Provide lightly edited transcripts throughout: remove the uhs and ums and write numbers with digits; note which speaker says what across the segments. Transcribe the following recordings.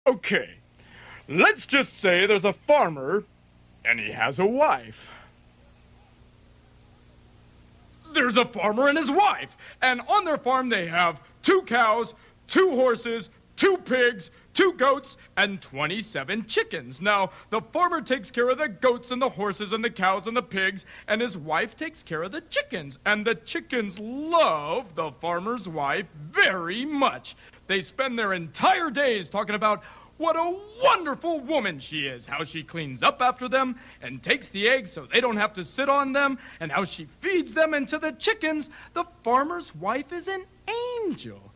Speaker 1: Okay, let's just say there's a farmer and he has a wife. There's a farmer and his wife, and on their farm they have 2 cows, 2 horses, 2 pigs, 2 goats, and 27 chickens. Now, the farmer takes care of the goats and the horses and the cows and the pigs, and his wife takes care of the chickens. And the chickens love the farmer's wife very much. They spend their entire days talking about what a wonderful woman she is, how she cleans up after them and takes the eggs so they don't have to sit on them, and how she feeds them. And to the chickens, the farmer's wife is an angel.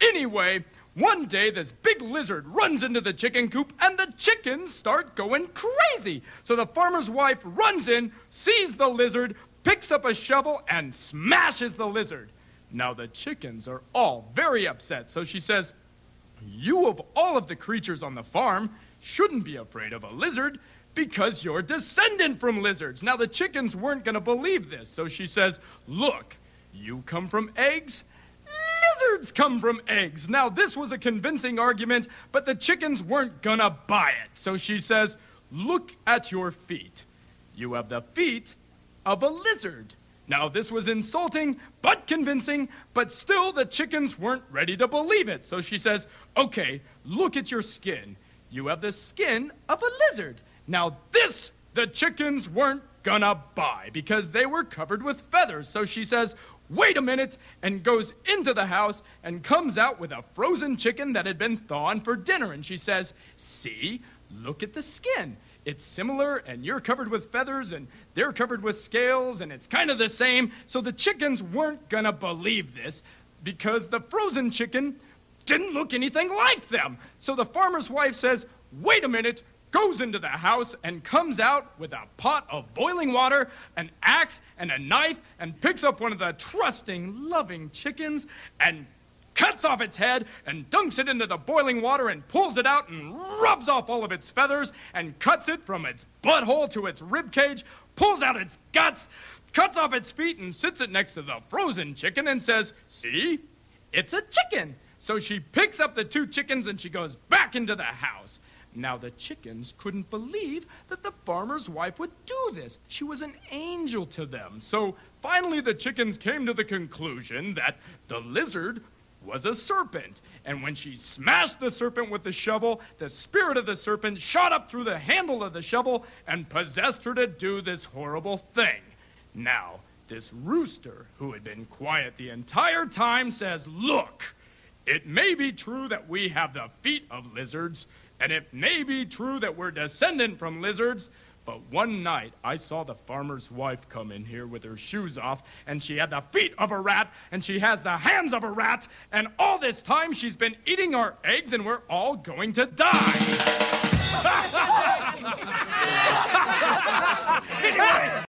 Speaker 1: Anyway, one day this big lizard runs into the chicken coop and the chickens start going crazy. So the farmer's wife runs in, sees the lizard, picks up a shovel, and smashes the lizard. Now the chickens are all very upset, so she says, "You of all of the creatures on the farm shouldn't be afraid of a lizard because you're descendant from lizards." Now the chickens weren't going to believe this, so she says, "Look, you come from eggs, lizards come from eggs." Now this was a convincing argument, but the chickens weren't gonna buy it. So she says, "Look at your feet. You have the feet of a lizard." Now this was insulting, but convincing, but still the chickens weren't ready to believe it. So she says, "Okay, look at your skin. You have the skin of a lizard." Now this the chickens weren't gonna buy because they were covered with feathers. So she says, "Wait a minute," and goes into the house and comes out with a frozen chicken that had been thawed for dinner. And she says, "See, look at the skin. It's similar, and you're covered with feathers, and they're covered with scales, and it's kind of the same." So the chickens weren't gonna believe this because the frozen chicken didn't look anything like them. So the farmer's wife says, "Wait a minute," goes into the house and comes out with a pot of boiling water, an axe, and a knife, and picks up one of the trusting, loving chickens and cuts off its head and dunks it into the boiling water and pulls it out and rubs off all of its feathers and cuts it from its butthole to its rib cage, pulls out its guts, cuts off its feet, and sits it next to the frozen chicken and says, "See, it's a chicken." So she picks up the 2 chickens and she goes back into the house. Now the chickens couldn't believe that the farmer's wife would do this. She was an angel to them. So finally the chickens came to the conclusion that the lizard was a serpent. And when she smashed the serpent with the shovel, the spirit of the serpent shot up through the handle of the shovel and possessed her to do this horrible thing. Now, this rooster, who had been quiet the entire time, says, "Look, it may be true that we have the feet of lizards, and it may be true that we're descendant from lizards, but one night I saw the farmer's wife come in here with her shoes off, and she had the feet of a rat, and she has the hands of a rat, and all this time she's been eating our eggs, and we're all going to die." Anyway.